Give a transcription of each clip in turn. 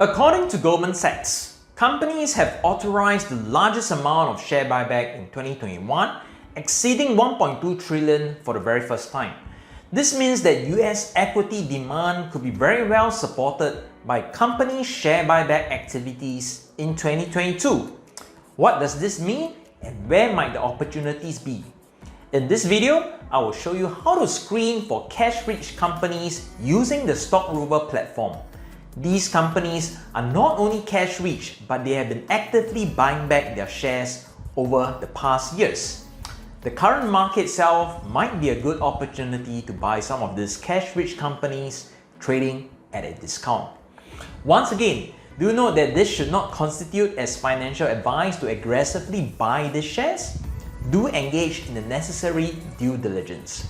According to Goldman Sachs, companies have authorized the largest amount of share buyback in 2021, exceeding 1.2 trillion for the very first time. This means that US equity demand could be very well supported by company share buyback activities in 2022. What does this mean and where might the opportunities be? In this video, I will show you how to screen for cash-rich companies using the Stock Rover platform. These companies are not only cash-rich, but they have been actively buying back their shares over the past years. The current market itself might be a good opportunity to buy some of these cash-rich companies trading at a discount. Once again, do note that this should not constitute as financial advice to aggressively buy these shares. Do engage in the necessary due diligence.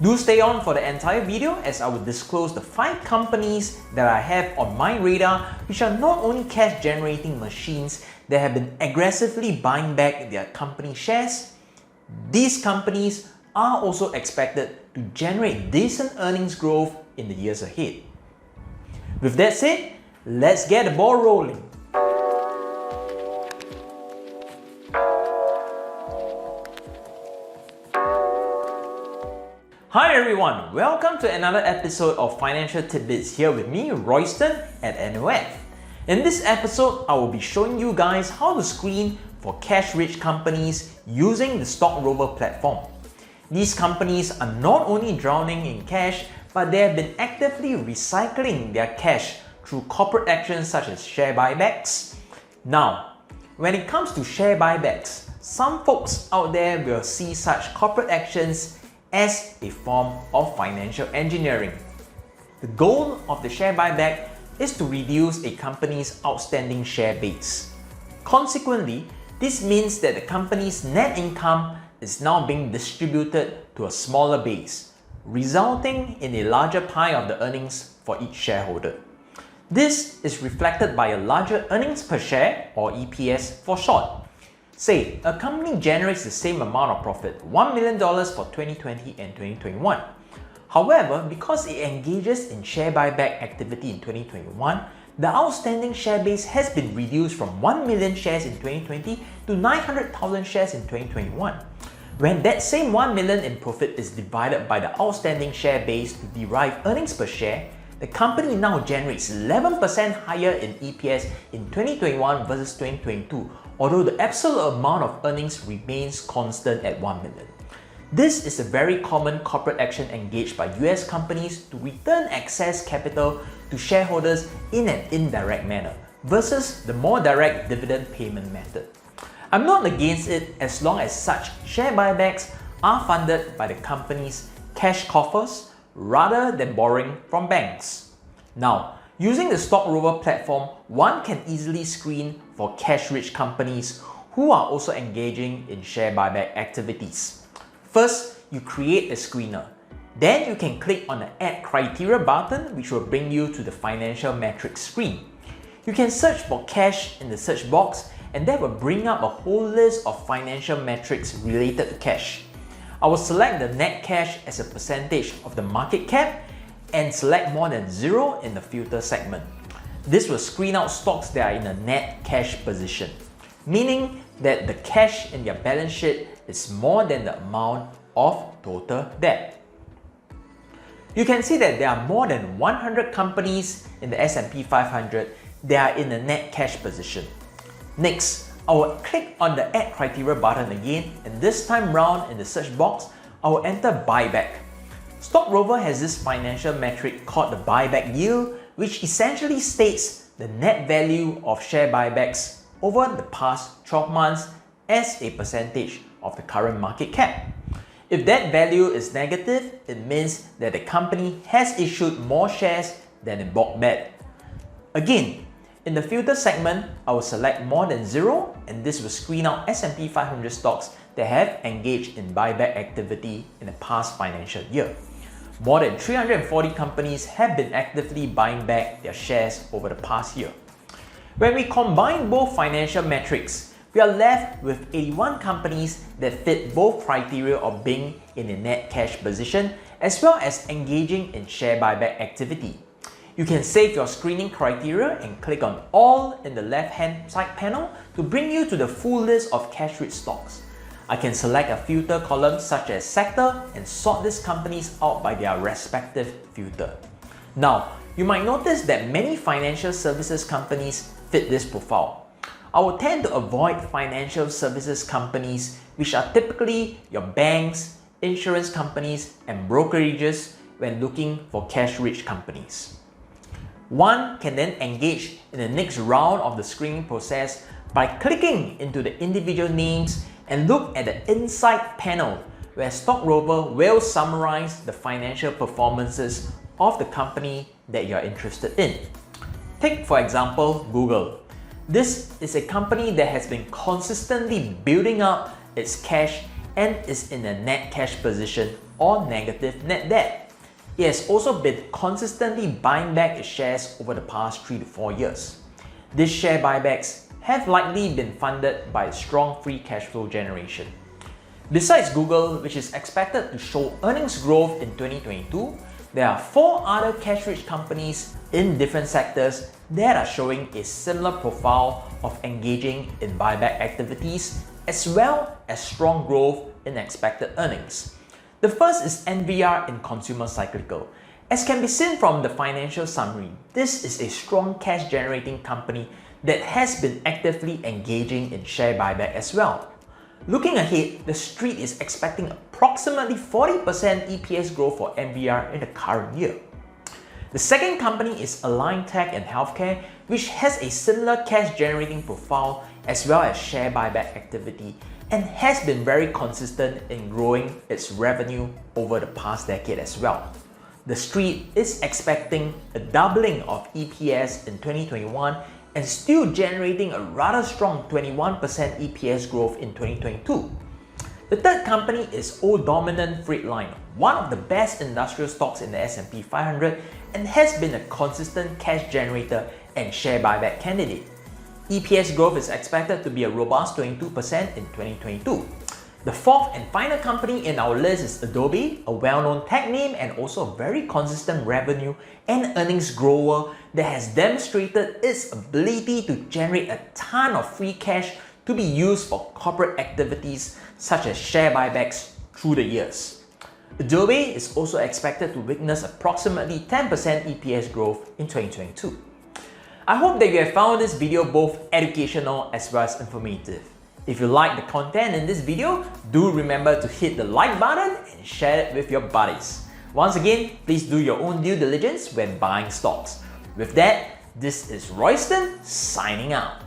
Do stay on for the entire video as I will disclose the 5 companies that I have on my radar which are not only cash generating machines that have been aggressively buying back their company shares. These companies are also expected to generate decent earnings growth in the years ahead. With that said, let's get the ball rolling. Hi everyone, welcome to another episode of Financial Tidbits here with me, Royston at NAOF. In this episode, I will be showing you guys how to screen for cash-rich companies using the Stock Rover platform. These companies are not only drowning in cash, but they have been actively recycling their cash through corporate actions such as share buybacks. Now, when it comes to share buybacks, some folks out there will see such corporate actions as a form of financial engineering. The goal of the share buyback is to reduce a company's outstanding share base. Consequently, this means that the company's net income is now being distributed to a smaller base, resulting in a larger pie of the earnings for each shareholder. This is reflected by a larger earnings per share, or EPS for short. Say, a company generates the same amount of profit, $1 million for 2020 and 2021. However, because it engages in share buyback activity in 2021, the outstanding share base has been reduced from 1 million shares in 2020 to 900,000 shares in 2021. When that same 1 million in profit is divided by the outstanding share base to derive earnings per share, the company now generates 11% higher in EPS in 2021 versus 2022, although the absolute amount of earnings remains constant at 1 million. This is a very common corporate action engaged by US companies to return excess capital to shareholders in an indirect manner versus the more direct dividend payment method. I'm not against it as long as such share buybacks are funded by the company's cash coffers rather than borrowing from banks. Now, using the Stock Rover platform, one can easily screen for cash-rich companies who are also engaging in share buyback activities. First, you create a screener. Then you can click on the Add Criteria button, which will bring you to the financial metrics screen. You can search for cash in the search box, and that will bring up a whole list of financial metrics related to cash. I will select the net cash as a percentage of the market cap and select more than 0 in the filter segment. This will screen out stocks that are in a net cash position, meaning that the cash in their balance sheet is more than the amount of total debt. You can see that there are more than 100 companies in the S&P 500 that are in a net cash position. Next, I will click on the Add Criteria button again, and this time round in the search box, I will enter Buyback. Stock Rover has this financial metric called the buyback yield, which essentially states the net value of share buybacks over the past 12 months as a percentage of the current market cap. If that value is negative, it means that the company has issued more shares than it bought back. Again, in the filter segment, I will select more than 0, and this will screen out S&P 500 stocks that have engaged in buyback activity in the past financial year. More than 340 companies have been actively buying back their shares over the past year. When we combine both financial metrics, we are left with 81 companies that fit both criteria of being in a net cash position as well as engaging in share buyback activity. You can save your screening criteria and click on All in the left-hand side panel to bring you to the full list of cash-rich stocks. I can select a filter column such as sector and sort these companies out by their respective filter. Now, you might notice that many financial services companies fit this profile. I will tend to avoid financial services companies which are typically your banks, insurance companies, and brokerages when looking for cash-rich companies. One can then engage in the next round of the screening process by clicking into the individual names and look at the Insight panel where Stock Rover will summarize the financial performances of the company that you are interested in. Take for example Google. This is a company that has been consistently building up its cash and is in a net cash position or negative net debt. It has also been consistently buying back its shares over the past 3 to 4 years. These share buybacks have likely been funded by strong free cash flow generation. Besides Google, which is expected to show earnings growth in 2022, there are 4 other cash-rich companies in different sectors that are showing a similar profile of engaging in buyback activities as well as strong growth in expected earnings. The first is NVR in consumer cyclical. As can be seen from the financial summary, this is a strong cash generating company that has been actively engaging in share buyback as well. Looking ahead, the street is expecting approximately 40% EPS growth for NVR in the current year. The second company is Align Tech and Healthcare, which has a similar cash generating profile as well as share buyback activity and has been very consistent in growing its revenue over the past decade as well. The street is expecting a doubling of EPS in 2021 and still generating a rather strong 21% EPS growth in 2022. The third company is Dominant Freightliner, one of the best industrial stocks in the S&P 500 and has been a consistent cash generator and share buyback candidate. EPS growth is expected to be a robust 22% in 2022. The fourth and final company in our list is Adobe, a well-known tech name and also a very consistent revenue and earnings grower that has demonstrated its ability to generate a ton of free cash to be used for corporate activities such as share buybacks through the years. Adobe is also expected to witness approximately 10% EPS growth in 2022. I hope that you have found this video both educational as well as informative. If you like the content in this video, do remember to hit the like button and share it with your buddies. Once again, please do your own due diligence when buying stocks. With that, this is Royston signing out.